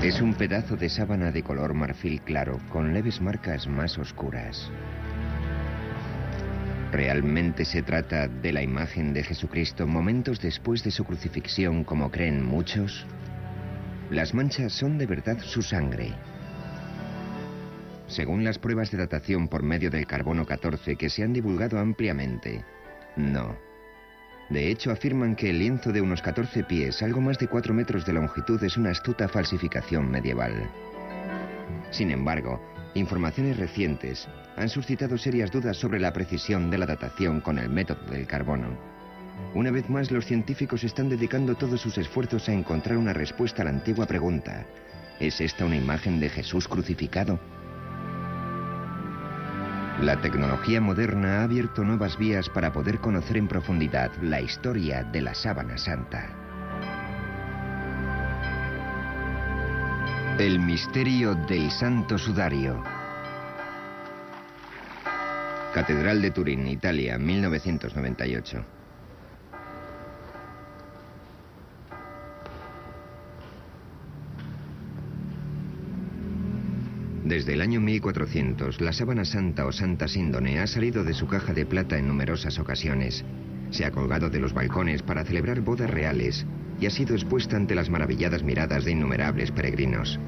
Es un pedazo de sábana de color marfil claro, con leves marcas más oscuras. ¿Realmente se trata de la imagen de Jesucristo momentos después de su crucifixión, como creen muchos? Las manchas son de verdad su sangre. Según las pruebas de datación por medio del carbono 14 que se han divulgado ampliamente, no. De hecho, afirman que el lienzo de unos 14 pies, algo más de 4 metros de longitud, es una astuta falsificación medieval. Sin embargo, informaciones recientes han suscitado serias dudas sobre la precisión de la datación con el método del carbono. Una vez más, los científicos están dedicando todos sus esfuerzos a encontrar una respuesta a la antigua pregunta: ¿es esta una imagen de Jesús crucificado? La tecnología moderna ha abierto nuevas vías para poder conocer en profundidad la historia de la Sábana Santa. El misterio del Santo Sudario. Catedral de Turín, Italia, 1998. Desde el año 1400, la sábana santa o santa síndone ha salido de su caja de plata en numerosas ocasiones. Se ha colgado de los balcones para celebrar bodas reales y ha sido expuesta ante las maravilladas miradas de innumerables peregrinos.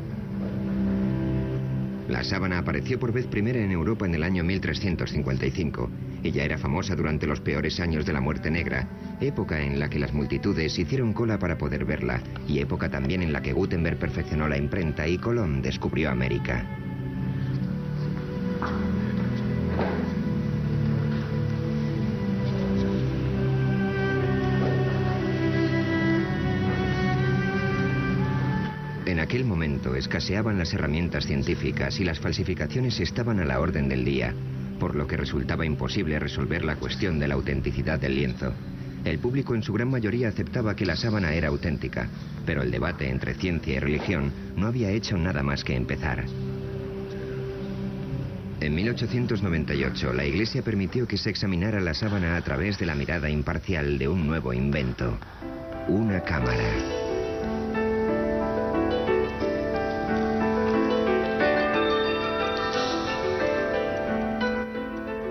La sábana apareció por vez primera en Europa en el año 1355 y ya era famosa durante los peores años de la Muerte Negra, época en la que las multitudes hicieron cola para poder verla y época también en la que Gutenberg perfeccionó la imprenta y Colón descubrió América. En aquel momento escaseaban las herramientas científicas y las falsificaciones estaban a la orden del día, por lo que resultaba imposible resolver la cuestión de la autenticidad del lienzo. El público en su gran mayoría aceptaba que la sábana era auténtica, pero el debate entre ciencia y religión no había hecho nada más que empezar. En 1898, la Iglesia permitió que se examinara la sábana a través de la mirada imparcial de un nuevo invento: una cámara.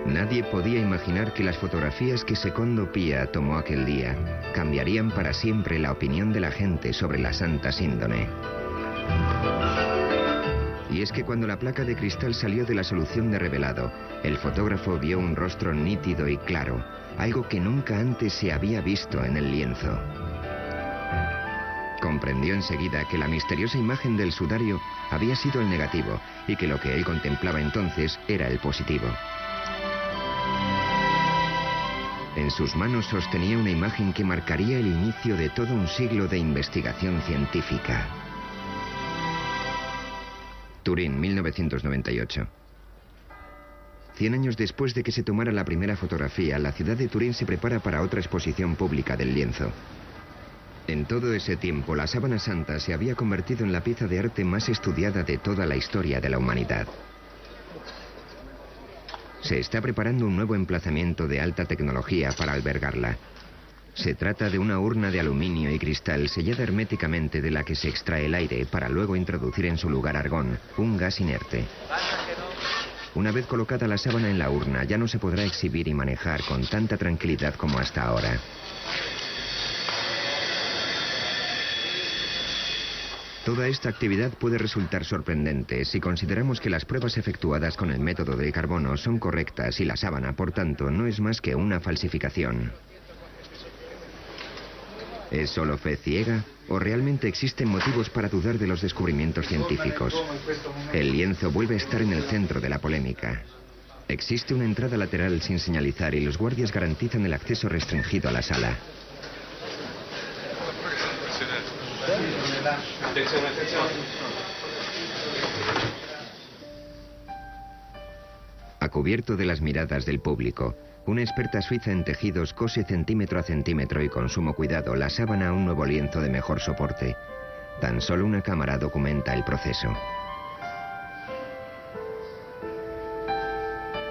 Nadie podía imaginar que las fotografías que Secondo Pia tomó aquel día cambiarían para siempre la opinión de la gente sobre la Santa Síndone. Y es que cuando la placa de cristal salió de la solución de revelado, el fotógrafo vio un rostro nítido y claro, algo que nunca antes se había visto en el lienzo. Comprendió enseguida que la misteriosa imagen del sudario había sido el negativo y que lo que él contemplaba entonces era el positivo. En sus manos sostenía una imagen que marcaría el inicio de todo un siglo de investigación científica. Turín, 1998. 100 años después de que se tomara la primera fotografía, la ciudad de Turín se prepara para otra exposición pública del lienzo. En todo ese tiempo, la sábana santa se había convertido en la pieza de arte más estudiada de toda la historia de la humanidad. Se está preparando un nuevo emplazamiento de alta tecnología para albergarla. Se trata de una urna de aluminio y cristal sellada herméticamente de la que se extrae el aire para luego introducir en su lugar argón, un gas inerte. Una vez colocada la sábana en la urna, ya no se podrá exhibir y manejar con tanta tranquilidad como hasta ahora. Toda esta actividad puede resultar sorprendente si consideramos que las pruebas efectuadas con el método del carbono son correctas y la sábana, por tanto, no es más que una falsificación. ¿Es solo fe ciega o realmente existen motivos para dudar de los descubrimientos científicos? El lienzo vuelve a estar en el centro de la polémica. Existe una entrada lateral sin señalizar y los guardias garantizan el acceso restringido a la sala. A cubierto de las miradas del público, una experta suiza en tejidos cose centímetro a centímetro y con sumo cuidado la sábana a un nuevo lienzo de mejor soporte. Tan solo una cámara documenta el proceso.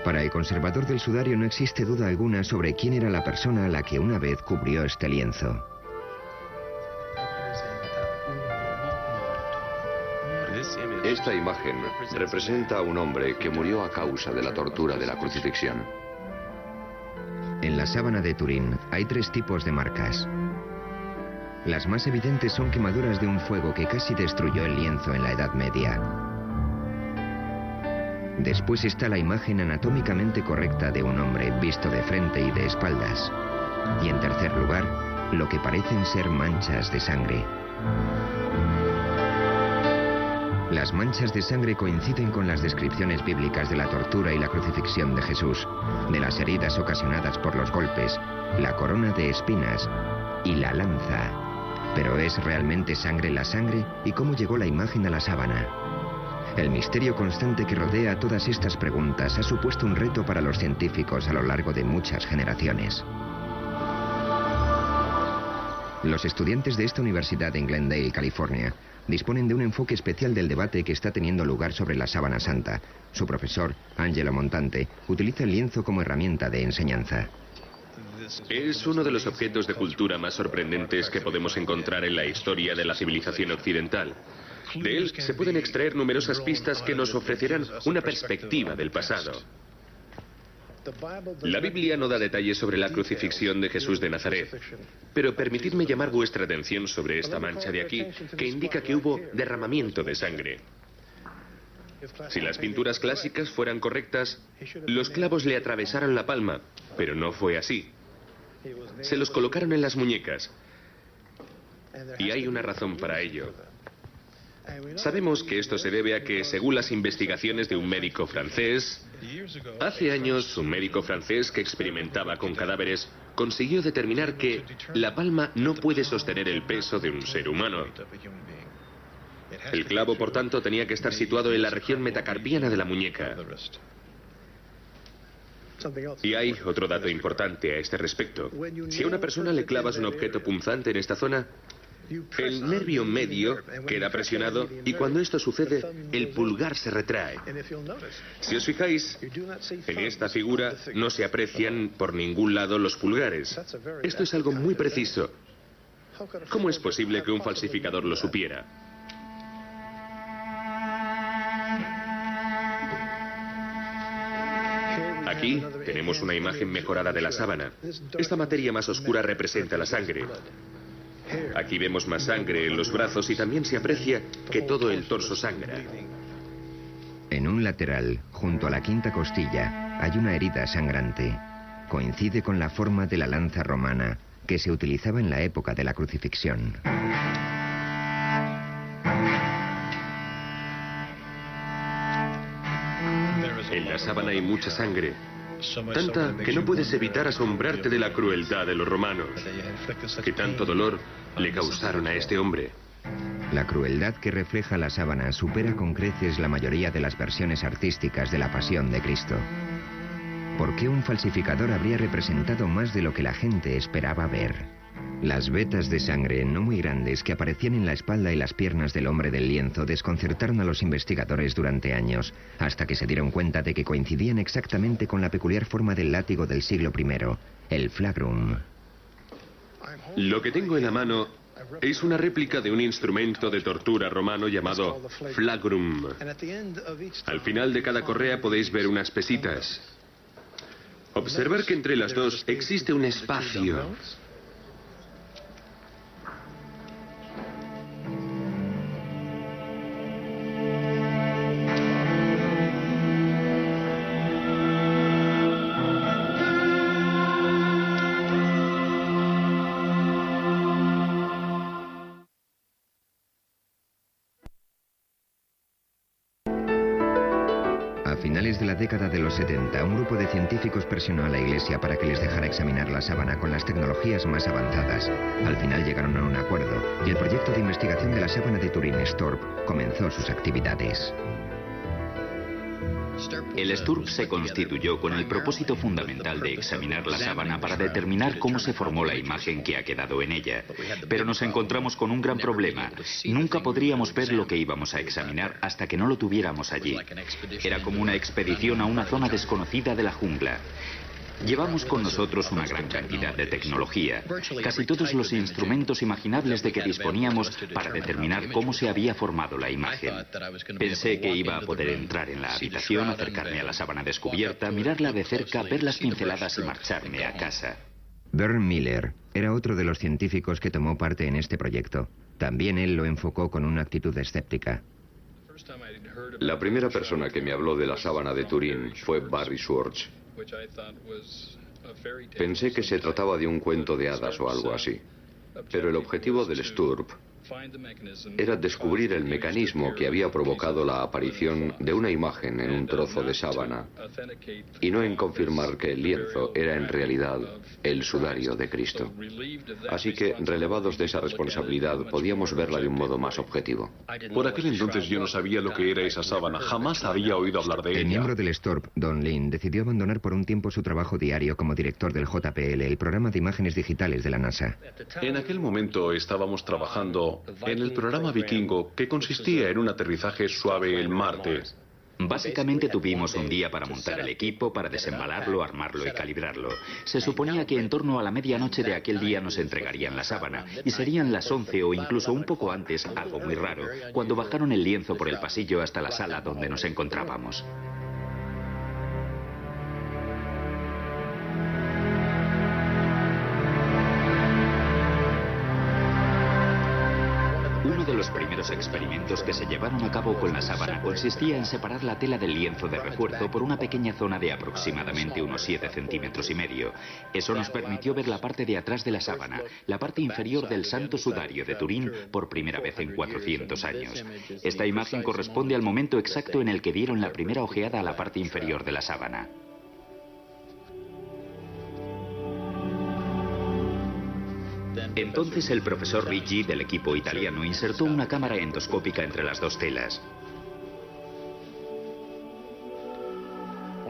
Para el conservador del sudario no existe duda alguna sobre quién era la persona a la que una vez cubrió este lienzo. Esta imagen representa a un hombre que murió a causa de la tortura de la crucifixión. En la sábana de Turín hay 3 tipos de marcas. Las más evidentes son quemaduras de un fuego que casi destruyó el lienzo en la Edad Media. Después está la imagen anatómicamente correcta de un hombre visto de frente y de espaldas. Y en tercer lugar, lo que parecen ser manchas de sangre. Las manchas de sangre coinciden con las descripciones bíblicas de la tortura y la crucifixión de Jesús, de las heridas ocasionadas por los golpes, la corona de espinas y la lanza. ¿Pero es realmente sangre la sangre? ¿Y cómo llegó la imagen a la sábana? El misterio constante que rodea todas estas preguntas ha supuesto un reto para los científicos a lo largo de muchas generaciones. Los estudiantes de esta universidad en Glendale, California, disponen de un enfoque especial del debate que está teniendo lugar sobre la sábana santa. Su profesor, Angelo Montante, utiliza el lienzo como herramienta de enseñanza. Es uno de los objetos de cultura más sorprendentes que podemos encontrar en la historia de la civilización occidental. De él se pueden extraer numerosas pistas que nos ofrecerán una perspectiva del pasado. La Biblia no da detalles sobre la crucifixión de Jesús de Nazaret, pero permitidme llamar vuestra atención sobre esta mancha de aquí, que indica que hubo derramamiento de sangre. Si las pinturas clásicas fueran correctas, los clavos le atravesaron la palma, pero no fue así. Se los colocaron en las muñecas, y hay una razón para ello. Sabemos que esto se debe a que, según las investigaciones de un médico francés, hace años un médico francés que experimentaba con cadáveres consiguió determinar que la palma no puede sostener el peso de un ser humano. El clavo, por tanto, tenía que estar situado en la región metacarpiana de la muñeca. Y hay otro dato importante a este respecto. Si a una persona le clavas un objeto punzante en esta zona, el nervio medio queda presionado y cuando esto sucede, el pulgar se retrae. Si os fijáis, en esta figura no se aprecian por ningún lado los pulgares. Esto es algo muy preciso. ¿Cómo es posible que un falsificador lo supiera? Aquí tenemos una imagen mejorada de la sábana. Esta materia más oscura representa la sangre. Aquí vemos más sangre en los brazos y también se aprecia que todo el torso sangra. En un lateral, junto a la quinta costilla, hay una herida sangrante. Coincide con la forma de la lanza romana que se utilizaba en la época de la crucifixión. En la sábana hay mucha sangre. Tanta que no puedes evitar asombrarte de la crueldad de los romanos. Que tanto dolor le causaron a este hombre. La crueldad que refleja la sábana supera con creces la mayoría de las versiones artísticas de la Pasión de Cristo. ¿Por qué un falsificador habría representado más de lo que la gente esperaba ver? Las vetas de sangre no muy grandes que aparecían en la espalda y las piernas del hombre del lienzo desconcertaron a los investigadores durante años, hasta que se dieron cuenta de que coincidían exactamente con la peculiar forma del látigo del siglo I, el flagrum. Lo que tengo en la mano es una réplica de un instrumento de tortura romano llamado flagrum. Al final de cada correa podéis ver unas pesitas. Observar que entre las dos existe un espacio. A finales de la década de los 70, un grupo de científicos presionó a la Iglesia para que les dejara examinar la sábana con las tecnologías más avanzadas. Al final llegaron a un acuerdo y el proyecto de investigación de la sábana de Turín, STORP, comenzó sus actividades. El STURP se constituyó con el propósito fundamental de examinar la sábana para determinar cómo se formó la imagen que ha quedado en ella. Pero nos encontramos con un gran problema. Nunca podríamos ver lo que íbamos a examinar hasta que no lo tuviéramos allí. Era como una expedición a una zona desconocida de la jungla. Llevamos con nosotros una gran cantidad de tecnología, casi todos los instrumentos imaginables de que disponíamos para determinar cómo se había formado la imagen. Pensé que iba a poder entrar en la habitación, acercarme a la sábana descubierta, mirarla de cerca, ver las pinceladas y marcharme a casa. Vern Miller era otro de los científicos que tomó parte en este proyecto. También él lo enfocó con una actitud escéptica. La primera persona que me habló de la sábana de Turín fue Barry Schwartz. Pensé que se trataba de un cuento de hadas o algo así. Pero el objetivo del STURP era descubrir el mecanismo que había provocado la aparición de una imagen en un trozo de sábana y no en confirmar que el lienzo era en realidad el sudario de Cristo. Así que, relevados de esa responsabilidad, podíamos verla de un modo más objetivo. Por aquel entonces yo no sabía lo que era esa sábana, jamás había oído hablar de ella. El miembro del STURP, Don Lin, decidió abandonar por un tiempo su trabajo diario como director del JPL, el programa de imágenes digitales de la NASA. En aquel momento estábamos trabajando en el programa Vikingo, que consistía en un aterrizaje suave en Marte. Básicamente tuvimos un día para montar el equipo, para desembalarlo, armarlo y calibrarlo. Se suponía que en torno a la medianoche de aquel día nos entregarían la sábana, y serían las 11 o incluso un poco antes, algo muy raro, cuando bajaron el lienzo por el pasillo hasta la sala donde nos encontrábamos. Uno de los primeros experimentos que se llevaron a cabo con la sábana consistía en separar la tela del lienzo de refuerzo por una pequeña zona de aproximadamente unos 7,5 centímetros. Eso nos permitió ver la parte de atrás de la sábana, la parte inferior del Santo Sudario de Turín, por primera vez en 400 años. Esta imagen corresponde al momento exacto en el que dieron la primera ojeada a la parte inferior de la sábana. Entonces el profesor Ricci del equipo italiano insertó una cámara endoscópica entre las dos telas.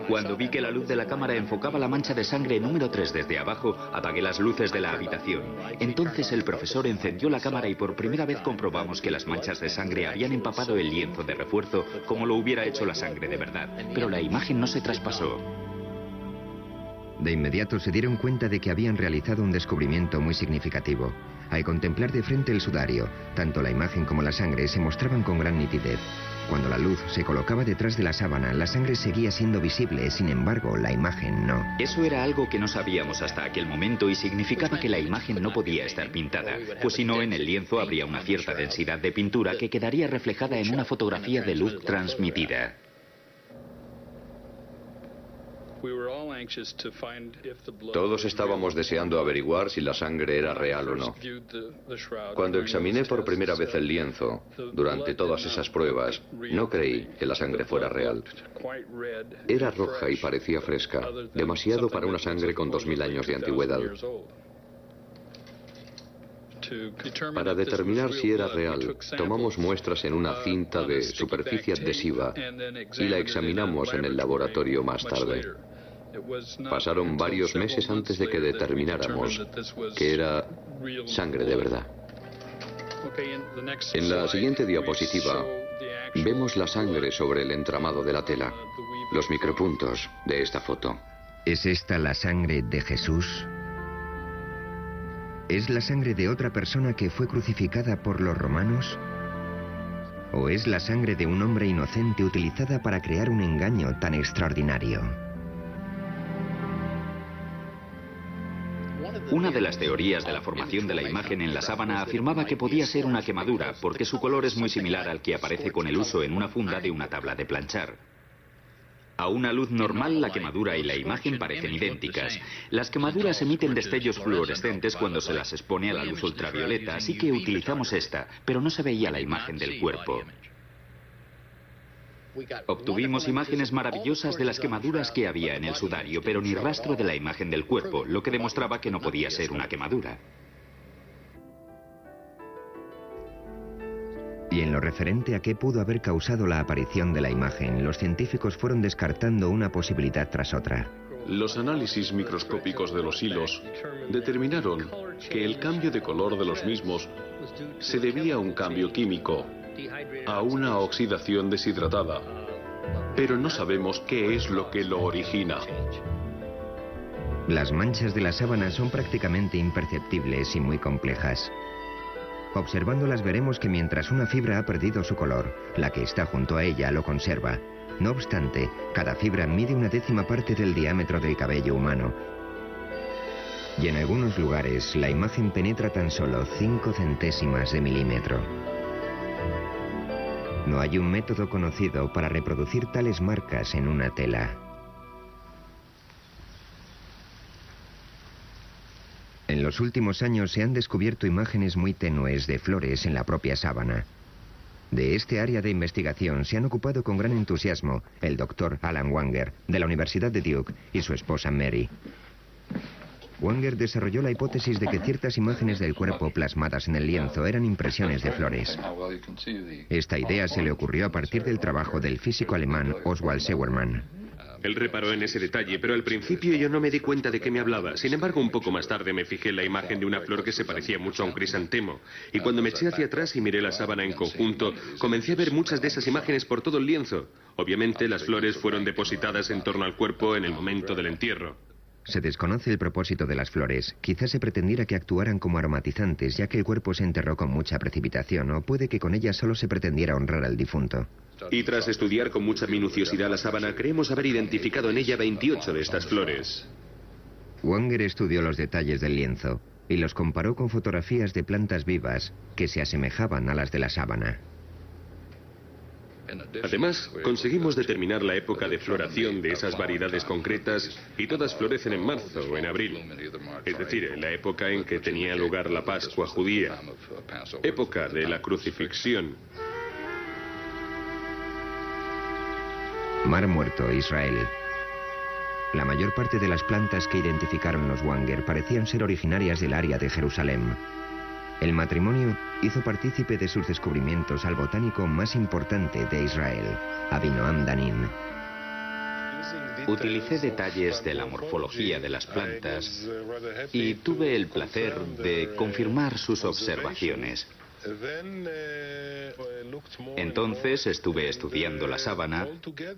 Cuando vi que la luz de la cámara enfocaba la mancha de sangre número 3 desde abajo, apagué las luces de la habitación. Entonces el profesor encendió la cámara y por primera vez comprobamos que las manchas de sangre habían empapado el lienzo de refuerzo como lo hubiera hecho la sangre de verdad. Pero la imagen no se traspasó. De inmediato se dieron cuenta de que habían realizado un descubrimiento muy significativo. Al contemplar de frente el sudario, tanto la imagen como la sangre se mostraban con gran nitidez. Cuando la luz se colocaba detrás de la sábana, la sangre seguía siendo visible, sin embargo, la imagen no. Eso era algo que no sabíamos hasta aquel momento y significaba que la imagen no podía estar pintada, pues si no, en el lienzo habría una cierta densidad de pintura que quedaría reflejada en una fotografía de luz transmitida. Todos estábamos deseando averiguar si la sangre era real o no. Cuando examiné por primera vez el lienzo, durante todas esas pruebas, no creí que la sangre fuera real. Era roja y parecía fresca, demasiado para una sangre con 2000 años de antigüedad. Para determinar si era real, tomamos muestras en una cinta de superficie adhesiva y la examinamos en el laboratorio más tarde. Pasaron varios meses antes de que determináramos que era sangre de verdad. En la siguiente diapositiva vemos la sangre sobre el entramado de la tela, los micropuntos de esta foto. ¿Es esta la sangre de Jesús? ¿Es la sangre de otra persona que fue crucificada por los romanos? ¿O es la sangre de un hombre inocente utilizada para crear un engaño tan extraordinario? Una de las teorías de la formación de la imagen en la sábana afirmaba que podía ser una quemadura, porque su color es muy similar al que aparece con el uso en una funda de una tabla de planchar. A una luz normal, la quemadura y la imagen parecen idénticas. Las quemaduras emiten destellos fluorescentes cuando se las expone a la luz ultravioleta, así que utilizamos esta, pero no se veía la imagen del cuerpo. Obtuvimos imágenes maravillosas de las quemaduras que había en el sudario, pero ni rastro de la imagen del cuerpo, lo que demostraba que no podía ser una quemadura. Y en lo referente a qué pudo haber causado la aparición de la imagen, los científicos fueron descartando una posibilidad tras otra. Los análisis microscópicos de los hilos determinaron que el cambio de color de los mismos se debía a un cambio químico, a una oxidación deshidratada, pero no sabemos qué es lo que lo origina. Las manchas de la sábana son prácticamente imperceptibles y muy complejas. Observándolas veremos que mientras una fibra ha perdido su color, la que está junto a ella lo conserva. No obstante, cada fibra mide 1/10 parte del diámetro del cabello humano. Y en algunos lugares, la imagen penetra tan solo 5 centésimas de milímetro. No hay un método conocido para reproducir tales marcas en una tela. En los últimos años se han descubierto imágenes muy tenues de flores en la propia sábana. De este área de investigación se han ocupado con gran entusiasmo el doctor Alan Wanger, de la Universidad de Duke, y su esposa Mary. Wanger desarrolló la hipótesis de que ciertas imágenes del cuerpo plasmadas en el lienzo eran impresiones de flores. Esta idea se le ocurrió a partir del trabajo del físico alemán Oswald Scheuermann. Él reparó en ese detalle, pero al principio yo no me di cuenta de qué me hablaba. Sin embargo, un poco más tarde me fijé en la imagen de una flor que se parecía mucho a un crisantemo. Y cuando me eché hacia atrás y miré la sábana en conjunto, comencé a ver muchas de esas imágenes por todo el lienzo. Obviamente, las flores fueron depositadas en torno al cuerpo en el momento del entierro. Se desconoce el propósito de las flores. Quizás se pretendiera que actuaran como aromatizantes, ya que el cuerpo se enterró con mucha precipitación, o puede que con ellas solo se pretendiera honrar al difunto. Y tras estudiar con mucha minuciosidad la sábana, creemos haber identificado en ella 28 de estas flores. Wanger estudió los detalles del lienzo y los comparó con fotografías de plantas vivas que se asemejaban a las de la sábana. Además, conseguimos determinar la época de floración de esas variedades concretas y todas florecen en marzo o en abril. Es decir, en la época en que tenía lugar la Pascua judía, época de la crucifixión. Mar Muerto, Israel. La mayor parte de las plantas que identificaron los Wanger parecían ser originarias del área de Jerusalén. El matrimonio hizo partícipe de sus descubrimientos al botánico más importante de Israel, Avinoam Danin. Utilicé detalles de la morfología de las plantas y tuve el placer de confirmar sus observaciones. Entonces estuve estudiando la sábana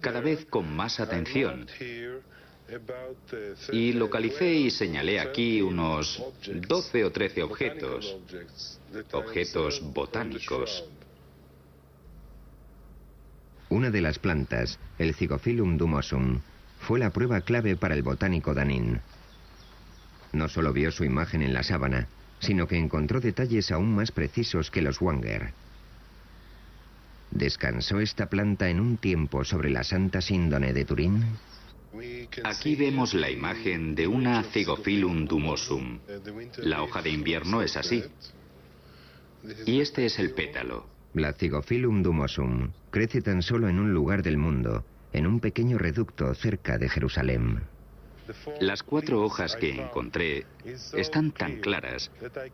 cada vez con más atención y localicé y señalé aquí unos 12 o 13 objetos botánicos. Una de las plantas, el Zygophyllum dumosum, fue la prueba clave para el botánico Danin. No solo vio su imagen en la sábana, sino que encontró detalles aún más precisos que los Wanger. ¿Descansó esta planta en un tiempo sobre la Santa Síndone de Turín? Aquí vemos la imagen de una Zygophyllum dumosum. La hoja de invierno es así. Y este es el pétalo. La Zygophyllum dumosum crece tan solo en un lugar del mundo, en un pequeño reducto cerca de Jerusalén. Las 4 hojas que encontré están tan claras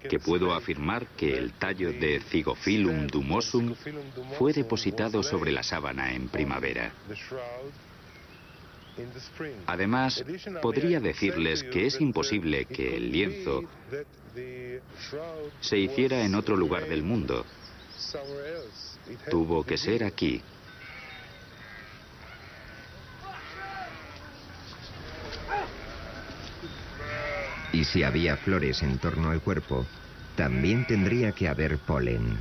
que puedo afirmar que el tallo de Zygophyllum dumosum fue depositado sobre la sábana en primavera. Además, podría decirles que es imposible que el lienzo se hiciera en otro lugar del mundo. Tuvo que ser aquí. Y si había flores en torno al cuerpo, también tendría que haber polen.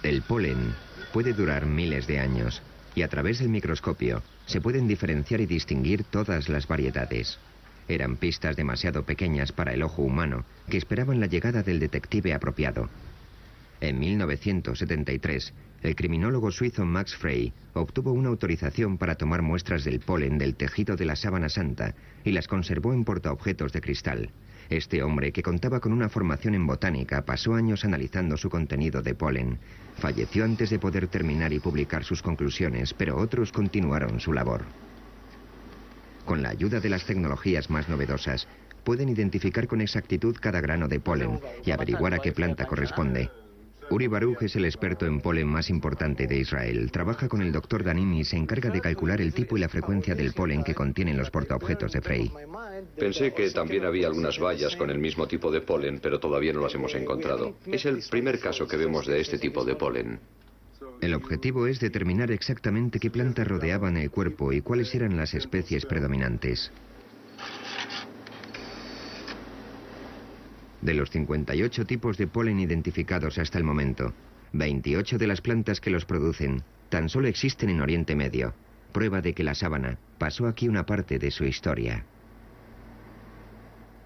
El polen puede durar miles de años y a través del microscopio se pueden diferenciar y distinguir todas las variedades. Eran pistas demasiado pequeñas para el ojo humano que esperaban la llegada del detective apropiado. En 1973, el criminólogo suizo Max Frey obtuvo una autorización para tomar muestras del polen del tejido de la sábana santa y las conservó en portaobjetos de cristal. Este hombre, que contaba con una formación en botánica, pasó años analizando su contenido de polen. Falleció antes de poder terminar y publicar sus conclusiones, pero otros continuaron su labor. Con la ayuda de las tecnologías más novedosas, pueden identificar con exactitud cada grano de polen y averiguar a qué planta corresponde. Uri Baruch es el experto en polen más importante de Israel. Trabaja con el Dr. Danin y se encarga de calcular el tipo y la frecuencia del polen que contienen los portaobjetos de Frey. Pensé que también había algunas bayas con el mismo tipo de polen, pero todavía no las hemos encontrado. Es el primer caso que vemos de este tipo de polen. El objetivo es determinar exactamente qué plantas rodeaban el cuerpo y cuáles eran las especies predominantes. De los 58 tipos de polen identificados hasta el momento, 28 de las plantas que los producen tan solo existen en Oriente Medio, prueba de que la sábana pasó aquí una parte de su historia.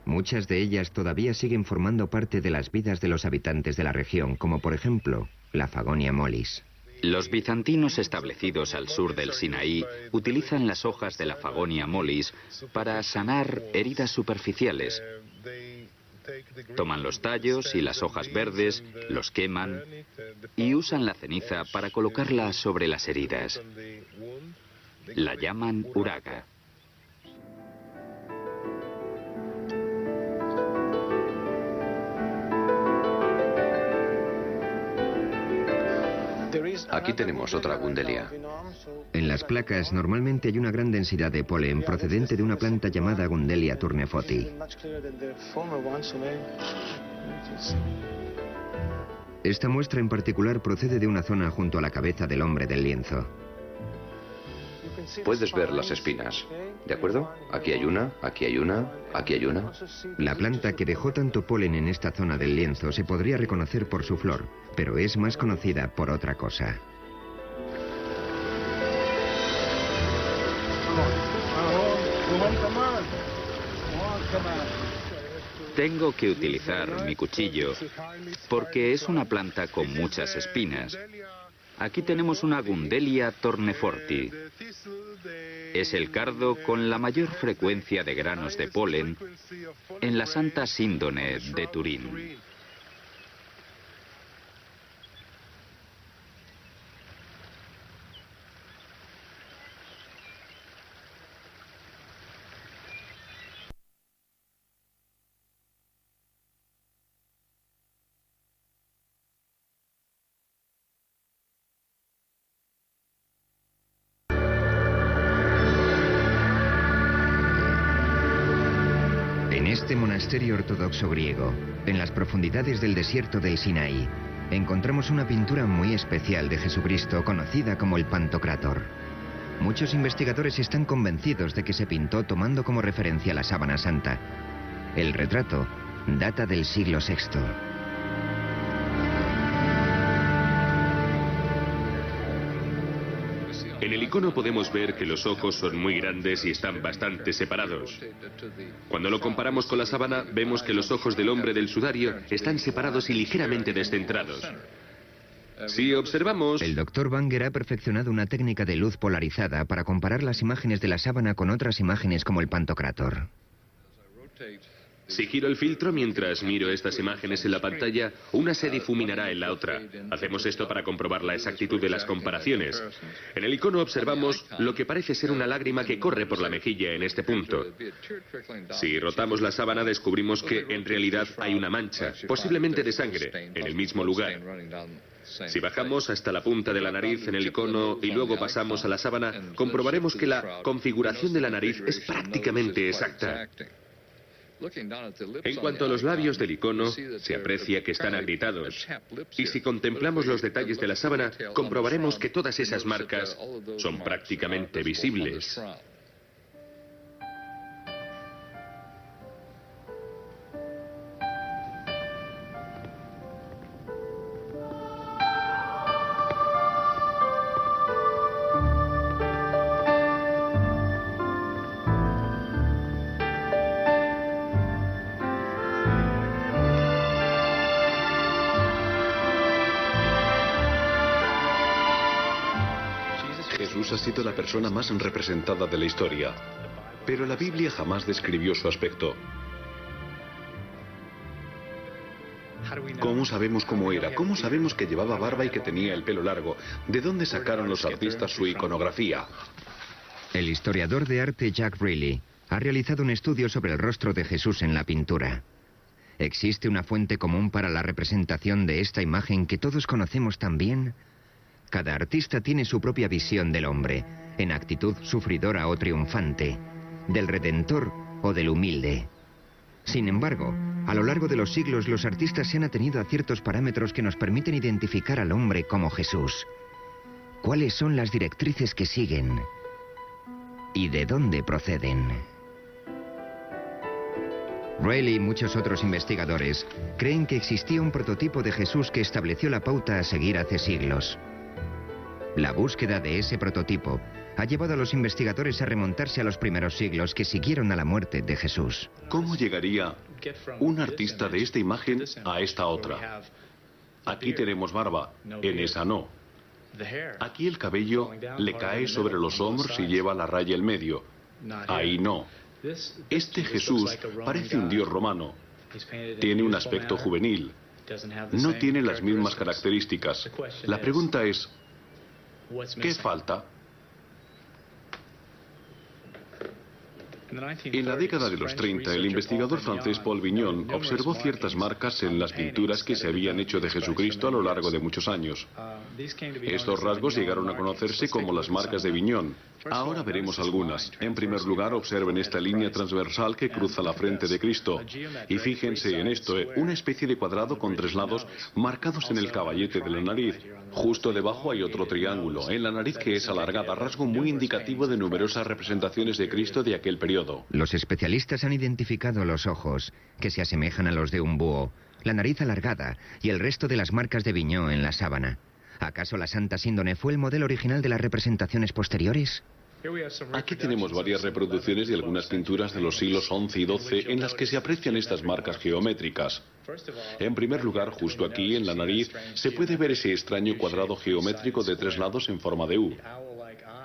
Muchas de ellas todavía siguen formando parte de las vidas de los habitantes de la región, como por ejemplo la Fagonia mollis. Los bizantinos establecidos al sur del Sinaí utilizan las hojas de la Fagonia mollis para sanar heridas superficiales. Toman los tallos y las hojas verdes, los queman y usan la ceniza para colocarla sobre las heridas. La llaman uraga. Aquí tenemos otra gundelia. En las placas normalmente hay una gran densidad de polen procedente de una planta llamada Gundelia turnefoti. Esta muestra en particular procede de una zona junto a la cabeza del hombre del lienzo. Puedes ver las espinas, ¿de acuerdo? Aquí hay una, aquí hay una, aquí hay una. La planta que dejó tanto polen en esta zona del lienzo se podría reconocer por su flor, pero es más conocida por otra cosa. Tengo que utilizar mi cuchillo porque es una planta con muchas espinas. Aquí tenemos una Gundelia turnefoti. Es el cardo con la mayor frecuencia de granos de polen en la Santa Síndone de Turín. En este monasterio ortodoxo griego, en las profundidades del desierto del Sinaí, encontramos una pintura muy especial de Jesucristo conocida como el Pantocrátor. Muchos investigadores están convencidos de que se pintó tomando como referencia la sábana santa. El retrato data del siglo VI. En el icono podemos ver que los ojos son muy grandes y están bastante separados. Cuando lo comparamos con la sábana, vemos que los ojos del hombre del sudario están separados y ligeramente descentrados. Si observamos... El Dr. Banger ha perfeccionado una técnica de luz polarizada para comparar las imágenes de la sábana con otras imágenes como el Pantocrátor. Si giro el filtro mientras miro estas imágenes en la pantalla, una se difuminará en la otra. Hacemos esto para comprobar la exactitud de las comparaciones. En el icono observamos lo que parece ser una lágrima que corre por la mejilla en este punto. Si rotamos la sábana descubrimos que en realidad hay una mancha, posiblemente de sangre, en el mismo lugar. Si bajamos hasta la punta de la nariz en el icono y luego pasamos a la sábana, comprobaremos que la configuración de la nariz es prácticamente exacta. En cuanto a los labios del icono, se aprecia que están agrietados. Y si contemplamos los detalles de la sábana, comprobaremos que todas esas marcas son prácticamente visibles. Jesús ha sido la persona más representada de la historia, pero la Biblia jamás describió su aspecto. ¿Cómo sabemos cómo era? ¿Cómo sabemos que llevaba barba y que tenía el pelo largo? ¿De dónde sacaron los artistas su iconografía? El historiador de arte Jack Riley ha realizado un estudio sobre el rostro de Jesús en la pintura. ¿Existe una fuente común para la representación de esta imagen que todos conocemos tan bien? Cada artista tiene su propia visión del hombre, en actitud sufridora o triunfante, del redentor o del humilde. Sin embargo, a lo largo de los siglos los artistas se han atenido a ciertos parámetros que nos permiten identificar al hombre como Jesús. ¿Cuáles son las directrices que siguen? ¿Y de dónde proceden? Rayleigh y muchos otros investigadores creen que existía un prototipo de Jesús que estableció la pauta a seguir hace siglos. La búsqueda de ese prototipo ha llevado a los investigadores a remontarse a los primeros siglos que siguieron a la muerte de Jesús. ¿Cómo llegaría un artista de esta imagen a esta otra? Aquí tenemos barba, en esa no. Aquí el cabello le cae sobre los hombros y lleva la raya en medio. Ahí no. Este Jesús parece un dios romano. Tiene un aspecto juvenil. No tiene las mismas características. La pregunta es, ¿qué falta? En la década de los 30, el investigador francés Paul Vignon observó ciertas marcas en las pinturas que se habían hecho de Jesucristo a lo largo de muchos años. Estos rasgos llegaron a conocerse como las marcas de Vignon. Ahora veremos algunas. En primer lugar, observen esta línea transversal que cruza la frente de Cristo. Y fíjense en esto, una especie de cuadrado con 3 lados marcados en el caballete de la nariz. Justo debajo hay otro triángulo, en la nariz que es alargada, rasgo muy indicativo de numerosas representaciones de Cristo de aquel periodo. Los especialistas han identificado los ojos, que se asemejan a los de un búho, la nariz alargada y el resto de las marcas de Vignon en la sábana. ¿Acaso la Santa Síndone fue el modelo original de las representaciones posteriores? Aquí tenemos varias reproducciones de algunas pinturas de los siglos XI y XII en las que se aprecian estas marcas geométricas. En primer lugar, justo aquí, en la nariz, se puede ver ese extraño cuadrado geométrico de 3 lados en forma de U.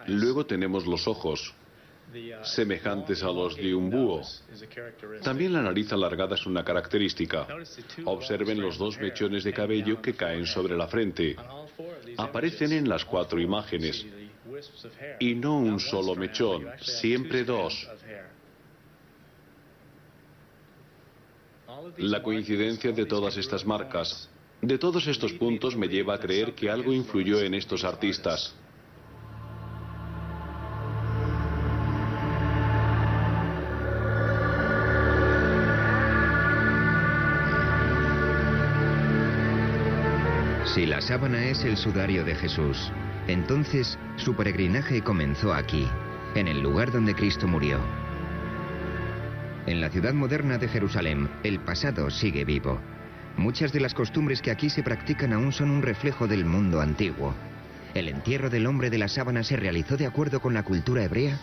Luego tenemos los ojos, semejantes a los de un búho. También la nariz alargada es una característica. Observen los 2 mechones de cabello que caen sobre la frente. Aparecen en las 4 imágenes. Y no un solo mechón, siempre 2. La coincidencia de todas estas marcas, de todos estos puntos, me lleva a creer que algo influyó en estos artistas. Si la sábana es el sudario de Jesús, entonces su peregrinaje comenzó aquí, en el lugar donde Cristo murió. En la ciudad moderna de Jerusalén, el pasado sigue vivo. Muchas de las costumbres que aquí se practican aún son un reflejo del mundo antiguo. ¿El entierro del hombre de la sábana se realizó de acuerdo con la cultura hebrea?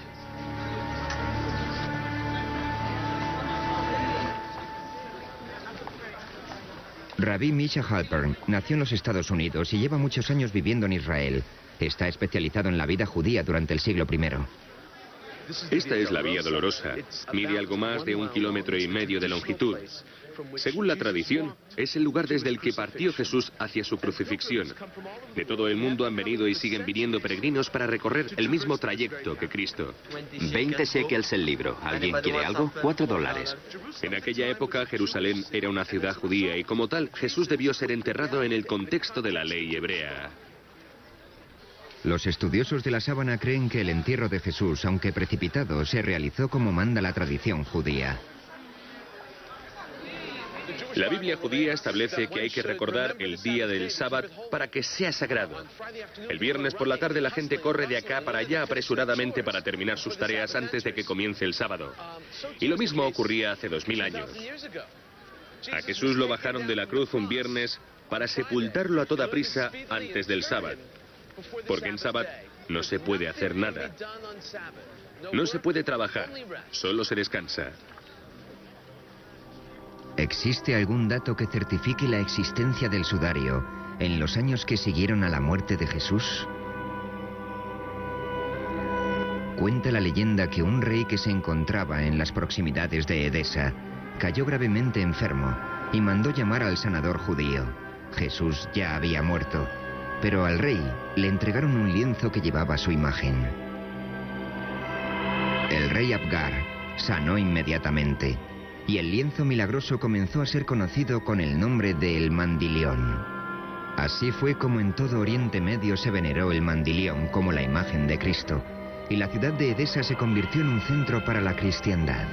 Rabbi Misha Halpern nació en los Estados Unidos y lleva muchos años viviendo en Israel. Está especializado en la vida judía durante el siglo I. Esta es la Vía Dolorosa. Mide algo más de 1,5 kilómetros de longitud. Según la tradición, es el lugar desde el que partió Jesús hacia su crucifixión. De todo el mundo han venido y siguen viniendo peregrinos para recorrer el mismo trayecto que Cristo. 20 shekels el libro. ¿Alguien quiere algo? $4. En aquella época, Jerusalén era una ciudad judía y como tal, Jesús debió ser enterrado en el contexto de la ley hebrea. Los estudiosos de la sábana creen que el entierro de Jesús, aunque precipitado, se realizó como manda la tradición judía. La Biblia judía establece que hay que recordar el día del sábado para que sea sagrado. El viernes por la tarde la gente corre de acá para allá apresuradamente para terminar sus tareas antes de que comience el sábado. Y lo mismo ocurría hace 2000 años. A Jesús lo bajaron de la cruz un viernes para sepultarlo a toda prisa antes del sábado. Porque en sábado no se puede hacer nada. No se puede trabajar, solo se descansa. ¿Existe algún dato que certifique la existencia del sudario en los años que siguieron a la muerte de Jesús? Cuenta la leyenda que un rey que se encontraba en las proximidades de Edesa cayó gravemente enfermo y mandó llamar al sanador judío. Jesús ya había muerto, pero al rey le entregaron un lienzo que llevaba su imagen. El rey Abgar sanó inmediatamente y el lienzo milagroso comenzó a ser conocido con el nombre de El Mandilión. Así fue como en todo Oriente Medio se veneró el Mandilión como la imagen de Cristo, y la ciudad de Edesa se convirtió en un centro para la cristiandad.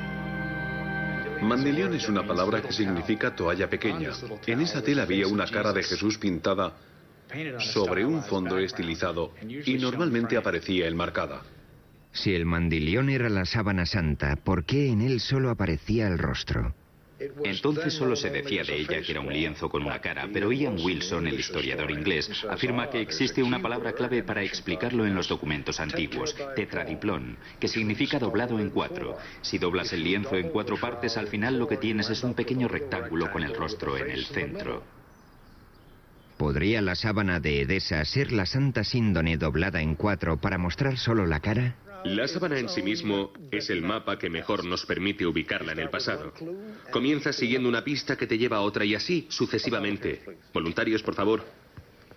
Mandilión es una palabra que significa toalla pequeña. En esa tela había una cara de Jesús pintada sobre un fondo estilizado y normalmente aparecía enmarcada. Si el mandilión era la sábana santa, ¿por qué en él solo aparecía el rostro? Entonces solo se decía de ella que era un lienzo con una cara, pero Ian Wilson, el historiador inglés, afirma que existe una palabra clave para explicarlo en los documentos antiguos, tetradiplón, que significa doblado en 4. Si doblas el lienzo en 4 partes, al final lo que tienes es un pequeño rectángulo con el rostro en el centro. ¿Podría la sábana de Edesa ser la Santa Síndone doblada en 4 para mostrar solo la cara? La sábana en sí mismo es el mapa que mejor nos permite ubicarla en el pasado. Comienzas siguiendo una pista que te lleva a otra y así sucesivamente. Voluntarios, por favor.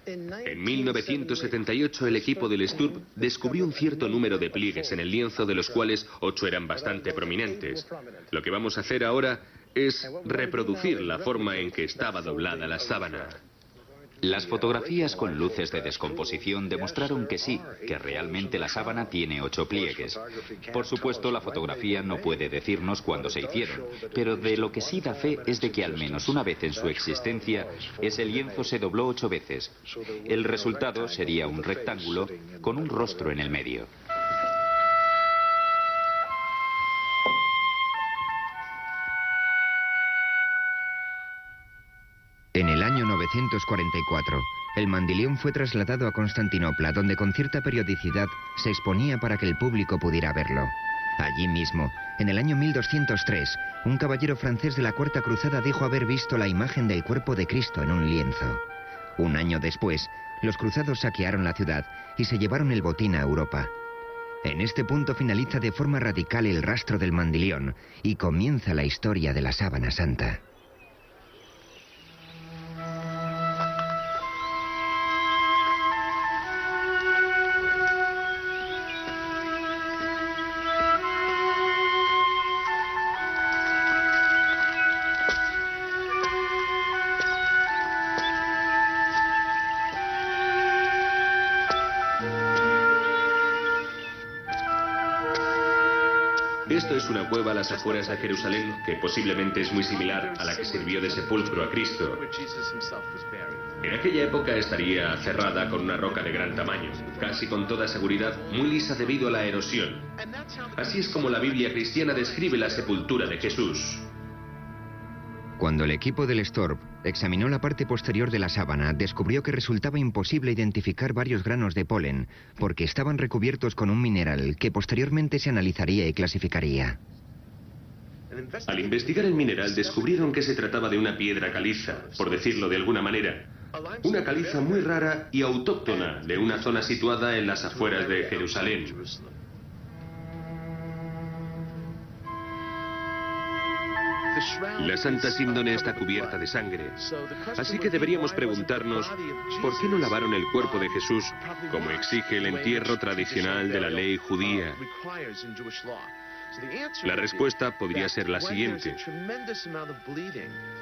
En 1978 el equipo del Sturb descubrió un cierto número de pliegues en el lienzo, de los cuales 8 eran bastante prominentes. Lo que vamos a hacer ahora es reproducir la forma en que estaba doblada la sábana. Las fotografías con luces de descomposición demostraron que sí, que realmente la sábana tiene 8 pliegues. Por supuesto, la fotografía no puede decirnos cuándo se hicieron, pero de lo que sí da fe es de que al menos una vez en su existencia, ese lienzo se dobló 8 veces. El resultado sería un rectángulo con un rostro en el medio. En el año 944, el Mandilión fue trasladado a Constantinopla, donde con cierta periodicidad se exponía para que el público pudiera verlo. Allí mismo, en el año 1203, un caballero francés de la Cuarta Cruzada dijo haber visto la imagen del cuerpo de Cristo en un lienzo. Un año después, los cruzados saquearon la ciudad y se llevaron el botín a Europa. En este punto finaliza de forma radical el rastro del Mandilión y comienza la historia de la Sábana Santa. Esto es una cueva a las afueras de Jerusalén que posiblemente es muy similar a la que sirvió de sepulcro a Cristo. En aquella época estaría cerrada con una roca de gran tamaño, casi con toda seguridad muy lisa debido a la erosión. Así es como la Biblia cristiana describe la sepultura de Jesús. Cuando el equipo del Sturb examinó la parte posterior de la sábana, descubrió que resultaba imposible identificar varios granos de polen, porque estaban recubiertos con un mineral que posteriormente se analizaría y clasificaría. Al investigar el mineral descubrieron que se trataba de una piedra caliza, por decirlo de alguna manera. Una caliza muy rara y autóctona de una zona situada en las afueras de Jerusalén. La Santa Síndone está cubierta de sangre, así que deberíamos preguntarnos ¿por qué no lavaron el cuerpo de Jesús como exige el entierro tradicional de la ley judía? La respuesta podría ser la siguiente.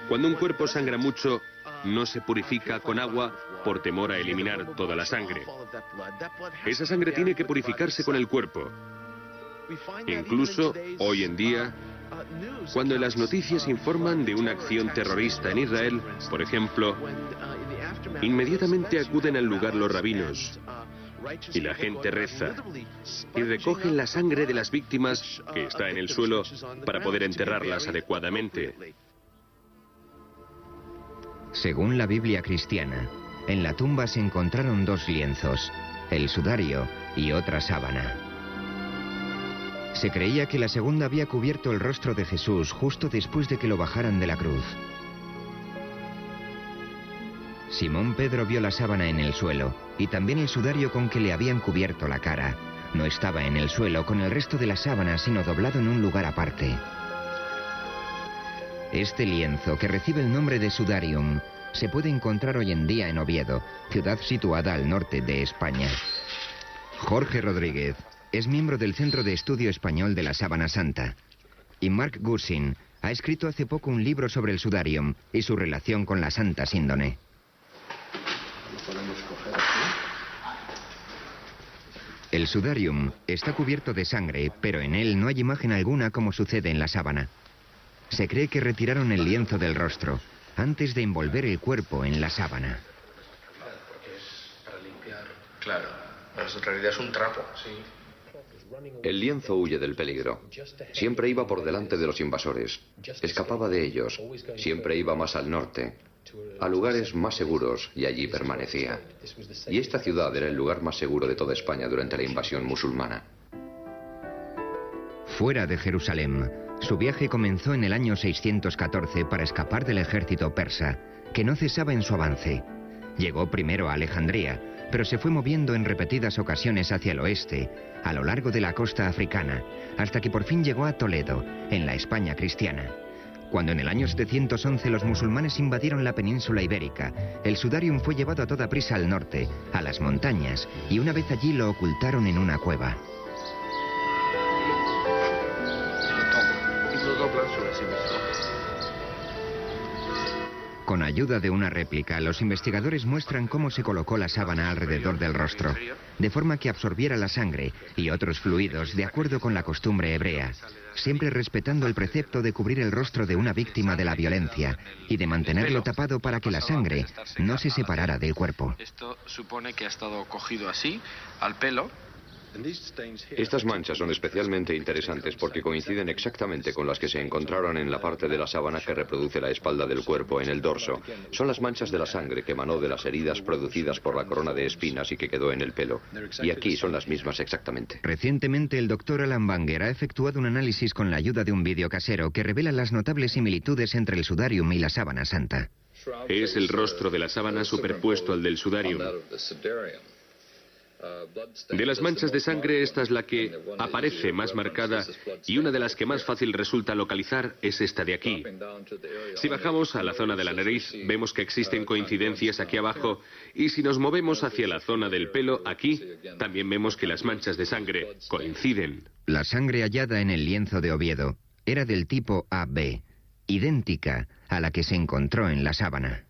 Cuando un cuerpo sangra mucho, no se purifica con agua por temor a eliminar toda la sangre. Esa sangre tiene que purificarse con el cuerpo. Incluso hoy en día, cuando en las noticias informan de una acción terrorista en Israel, por ejemplo, inmediatamente acuden al lugar los rabinos y la gente reza y recogen la sangre de las víctimas que está en el suelo para poder enterrarlas adecuadamente. Según la Biblia cristiana, en la tumba se encontraron 2 lienzos, el sudario y otra sábana. Se creía que la segunda había cubierto el rostro de Jesús justo después de que lo bajaran de la cruz. Simón Pedro vio la sábana en el suelo y también el sudario con que le habían cubierto la cara. No estaba en el suelo con el resto de la sábana, sino doblado en un lugar aparte. Este lienzo, que recibe el nombre de sudarium, se puede encontrar hoy en día en Oviedo, ciudad situada al norte de España. Jorge Rodríguez es miembro del Centro de Estudio Español de la Sábana Santa. Y Mark Gussin ha escrito hace poco un libro sobre el sudarium y su relación con la Santa Síndone. El sudarium está cubierto de sangre, pero en él no hay imagen alguna como sucede en la sábana. Se cree que retiraron el lienzo del rostro antes de envolver el cuerpo en la sábana. Porque es para limpiar. Claro, pero en realidad es un trapo, sí. El lienzo huye del peligro. Siempre iba por delante de los invasores. Escapaba de ellos. Siempre iba más al norte, a lugares más seguros, y allí permanecía. Y esta ciudad era el lugar más seguro de toda España durante la invasión musulmana. Fuera de Jerusalén, su viaje comenzó en el año 614 para escapar del ejército persa, que no cesaba en su avance. Llegó primero a Alejandría, pero se fue moviendo en repetidas ocasiones hacia el oeste, a lo largo de la costa africana, hasta que por fin llegó a Toledo, en la España cristiana. Cuando en el año 711 los musulmanes invadieron la península ibérica, el sudarium fue llevado a toda prisa al norte, a las montañas, y una vez allí lo ocultaron en una cueva. Con ayuda de una réplica, los investigadores muestran cómo se colocó la sábana alrededor del rostro, de forma que absorbiera la sangre y otros fluidos de acuerdo con la costumbre hebrea, siempre respetando el precepto de cubrir el rostro de una víctima de la violencia y de mantenerlo tapado para que la sangre no se separara del cuerpo. Esto supone que ha estado cogido así, al pelo. Estas manchas son especialmente interesantes porque coinciden exactamente con las que se encontraron en la parte de la sábana que reproduce la espalda del cuerpo, en el dorso. Son las manchas de la sangre que emanó de las heridas producidas por la corona de espinas y que quedó en el pelo. Y aquí son las mismas exactamente. Recientemente el doctor Alan Banger ha efectuado un análisis con la ayuda de un vídeo casero que revela las notables similitudes entre el sudarium y la sábana santa. Es el rostro de la sábana superpuesto al del sudarium. De las manchas de sangre, esta es la que aparece más marcada, y una de las que más fácil resulta localizar es esta de aquí. Si bajamos a la zona de la nariz, vemos que existen coincidencias aquí abajo, y si nos movemos hacia la zona del pelo, aquí, también vemos que las manchas de sangre coinciden. La sangre hallada en el lienzo de Oviedo era del tipo AB, idéntica a la que se encontró en la sábana.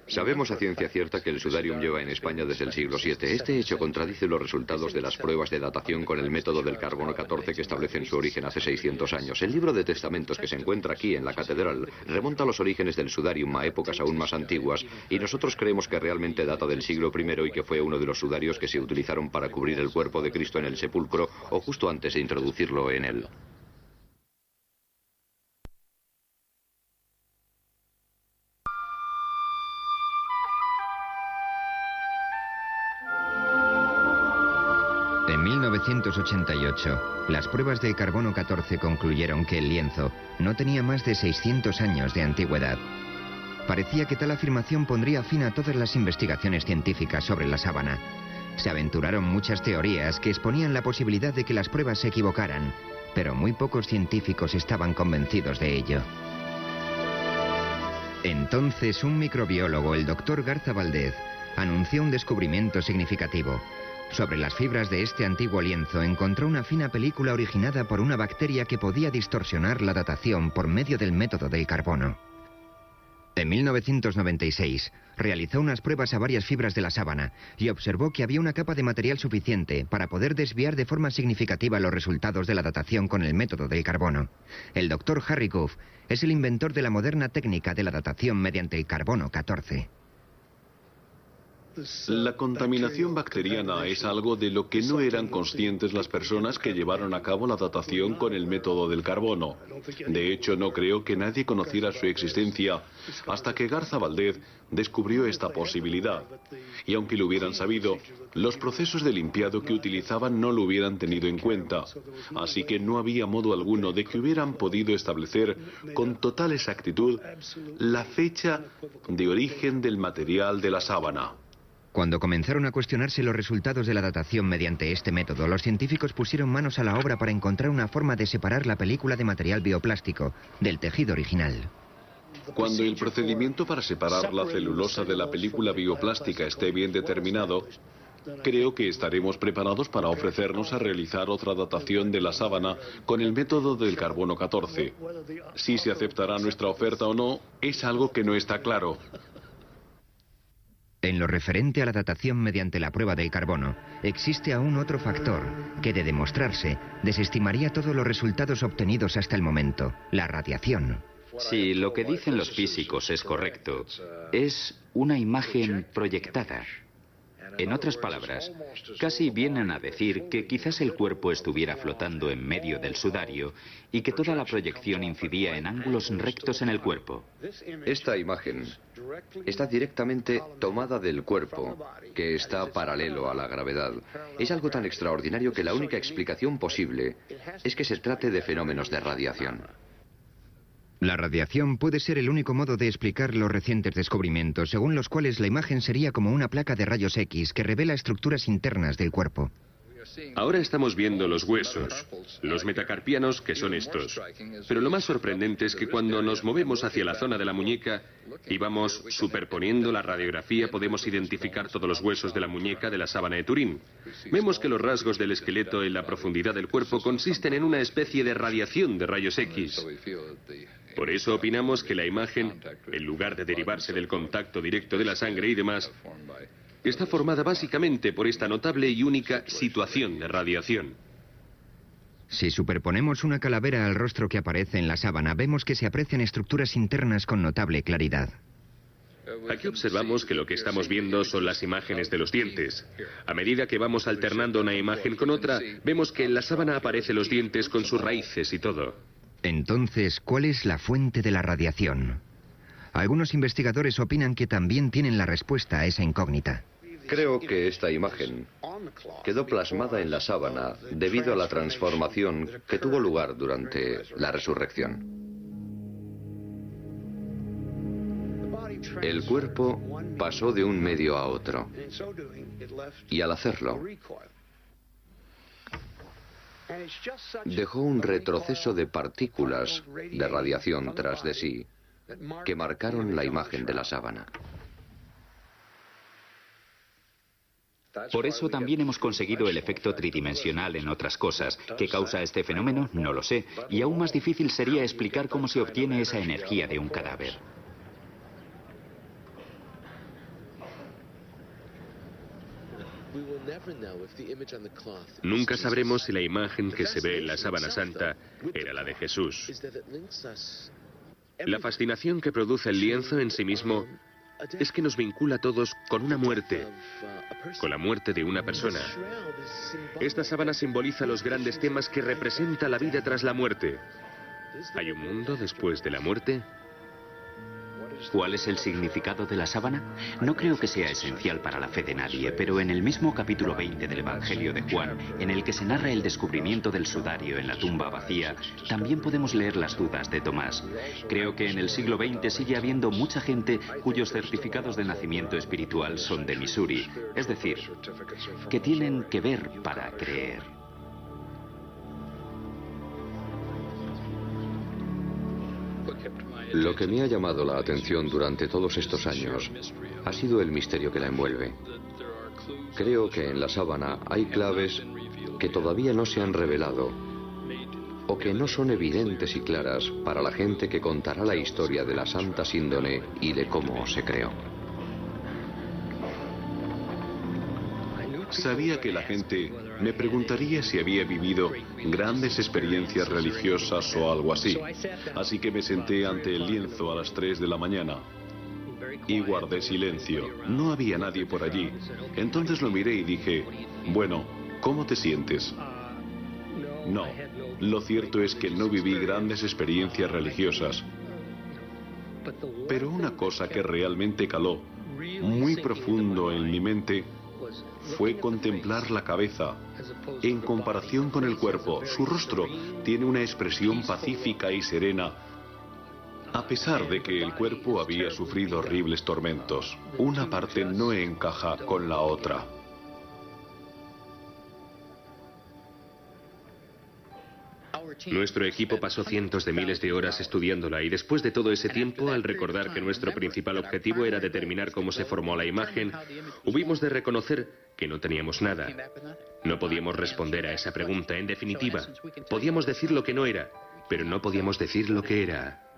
Sabemos a ciencia cierta que el sudarium lleva en España desde el siglo VII. Este hecho contradice los resultados de las pruebas de datación con el método del carbono 14 que establecen su origen hace 600 años. El libro de testamentos que se encuentra aquí en la catedral remonta los orígenes del sudarium a épocas aún más antiguas, y nosotros creemos que realmente data del siglo I y que fue uno de los sudarios que se utilizaron para cubrir el cuerpo de Cristo en el sepulcro o justo antes de introducirlo en él. En 1988, las pruebas de carbono 14 concluyeron que el lienzo no tenía más de 600 años de antigüedad. Parecía que tal afirmación pondría fin a todas las investigaciones científicas sobre la sábana. Se aventuraron muchas teorías que exponían la posibilidad de que las pruebas se equivocaran, pero muy pocos científicos estaban convencidos de ello. Entonces, un microbiólogo, el doctor Garza Valdez, anunció un descubrimiento significativo. Sobre las fibras de este antiguo lienzo encontró una fina película originada por una bacteria que podía distorsionar la datación por medio del método del carbono. En 1996, realizó unas pruebas a varias fibras de la sábana y observó que había una capa de material suficiente para poder desviar de forma significativa los resultados de la datación con el método del carbono. El doctor Harry Goff es el inventor de la moderna técnica de la datación mediante el carbono 14. La contaminación bacteriana es algo de lo que no eran conscientes las personas que llevaron a cabo la datación con el método del carbono. De hecho, no creo que nadie conociera su existencia hasta que Garza Valdez descubrió esta posibilidad. Y aunque lo hubieran sabido, los procesos de limpiado que utilizaban no lo hubieran tenido en cuenta. Así que no había modo alguno de que hubieran podido establecer con total exactitud la fecha de origen del material de la sábana. Cuando comenzaron a cuestionarse los resultados de la datación mediante este método, los científicos pusieron manos a la obra para encontrar una forma de separar la película de material bioplástico del tejido original. Cuando el procedimiento para separar la celulosa de la película bioplástica esté bien determinado, creo que estaremos preparados para ofrecernos a realizar otra datación de la sábana con el método del carbono 14. Si se aceptará nuestra oferta o no, es algo que no está claro. En lo referente a la datación mediante la prueba del carbono, existe aún otro factor que, de demostrarse, desestimaría todos los resultados obtenidos hasta el momento: la radiación. Si lo que dicen los físicos es correcto, es una imagen proyectada. En otras palabras, casi vienen a decir que quizás el cuerpo estuviera flotando en medio del sudario y que toda la proyección incidía en ángulos rectos en el cuerpo. Esta imagen está directamente tomada del cuerpo, que está paralelo a la gravedad. Es algo tan extraordinario que la única explicación posible es que se trate de fenómenos de radiación. La radiación puede ser el único modo de explicar los recientes descubrimientos, según los cuales la imagen sería como una placa de rayos X que revela estructuras internas del cuerpo. Ahora estamos viendo los huesos, los metacarpianos, que son estos. Pero lo más sorprendente es que cuando nos movemos hacia la zona de la muñeca y vamos superponiendo la radiografía, podemos identificar todos los huesos de la muñeca de la sábana de Turín. Vemos que los rasgos del esqueleto en la profundidad del cuerpo consisten en una especie de radiación de rayos X. Por eso opinamos que la imagen, en lugar de derivarse del contacto directo de la sangre y demás, está formada básicamente por esta notable y única situación de radiación. Si superponemos una calavera al rostro que aparece en la sábana, vemos que se aprecian estructuras internas con notable claridad. Aquí observamos que lo que estamos viendo son las imágenes de los dientes. A medida que vamos alternando una imagen con otra, vemos que en la sábana aparecen los dientes con sus raíces y todo. Entonces, ¿cuál es la fuente de la radiación? Algunos investigadores opinan que también tienen la respuesta a esa incógnita. Creo que esta imagen quedó plasmada en la sábana debido a la transformación que tuvo lugar durante la resurrección. El cuerpo pasó de un medio a otro, y al hacerlo, dejó un retroceso de partículas de radiación tras de sí que marcaron la imagen de la sábana. Por eso también hemos conseguido el efecto tridimensional en otras cosas. ¿Qué causa este fenómeno? No lo sé. Y aún más difícil sería explicar cómo se obtiene esa energía de un cadáver. Nunca sabremos si la imagen que se ve en la sábana santa era la de Jesús. La fascinación que produce el lienzo en sí mismo es que nos vincula a todos con una muerte, con la muerte de una persona. Esta sábana simboliza los grandes temas que representa la vida tras la muerte. ¿Hay un mundo después de la muerte? ¿Cuál es el significado de la sábana? No creo que sea esencial para la fe de nadie, pero en el mismo capítulo 20 del Evangelio de Juan, en el que se narra el descubrimiento del sudario en la tumba vacía, también podemos leer las dudas de Tomás. Creo que en el siglo XX sigue habiendo mucha gente cuyos certificados de nacimiento espiritual son de Missouri, es decir, que tienen que ver para creer. Lo que me ha llamado la atención durante todos estos años ha sido el misterio que la envuelve. Creo que en la sábana hay claves que todavía no se han revelado o que no son evidentes y claras para la gente que contará la historia de la Santa Síndone y de cómo se creó. Sabía que la gente me preguntaría si había vivido grandes experiencias religiosas o algo así. Así que me senté ante el lienzo a las 3 de la mañana y guardé silencio. No había nadie por allí. Entonces lo miré y dije, bueno, ¿cómo te sientes? No, lo cierto es que no viví grandes experiencias religiosas. Pero una cosa que realmente caló muy profundo en mi mente fue contemplar la cabeza. En comparación con el cuerpo, su rostro tiene una expresión pacífica y serena, a pesar de que el cuerpo había sufrido horribles tormentos. Una parte no encaja con la otra. Nuestro equipo pasó cientos de miles de horas estudiándola y después de todo ese tiempo, al recordar que nuestro principal objetivo era determinar cómo se formó la imagen, hubimos de reconocer que no teníamos nada. No podíamos responder a esa pregunta. En definitiva, podíamos decir lo que no era, pero no podíamos decir lo que era.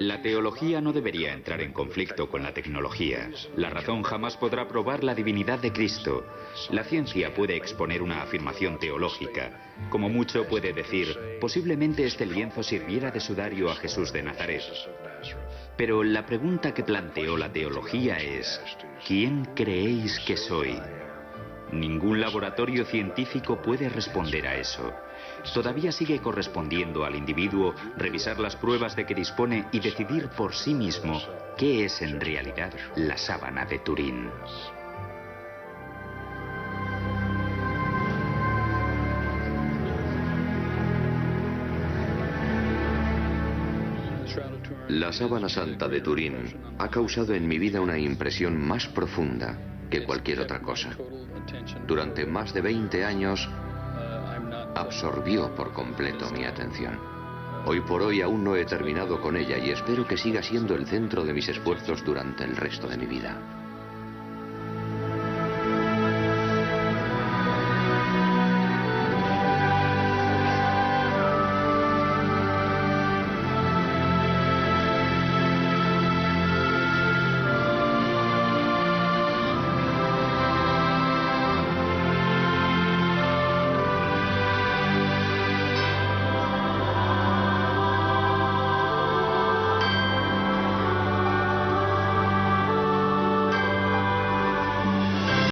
La teología no debería entrar en conflicto con la tecnología. La razón jamás podrá probar la divinidad de Cristo. La ciencia puede exponer una afirmación teológica. Como mucho puede decir, posiblemente este lienzo sirviera de sudario a Jesús de Nazaret. Pero la pregunta que planteó la teología es: ¿quién creéis que soy? Ningún laboratorio científico puede responder a eso. Todavía sigue correspondiendo al individuo revisar las pruebas de que dispone y decidir por sí mismo qué es en realidad la sábana de Turín. La sábana santa de Turín ha causado en mi vida una impresión más profunda que cualquier otra cosa. Durante más de 20 años absorbió por completo mi atención. Hoy por hoy aún no he terminado con ella y espero que siga siendo el centro de mis esfuerzos durante el resto de mi vida.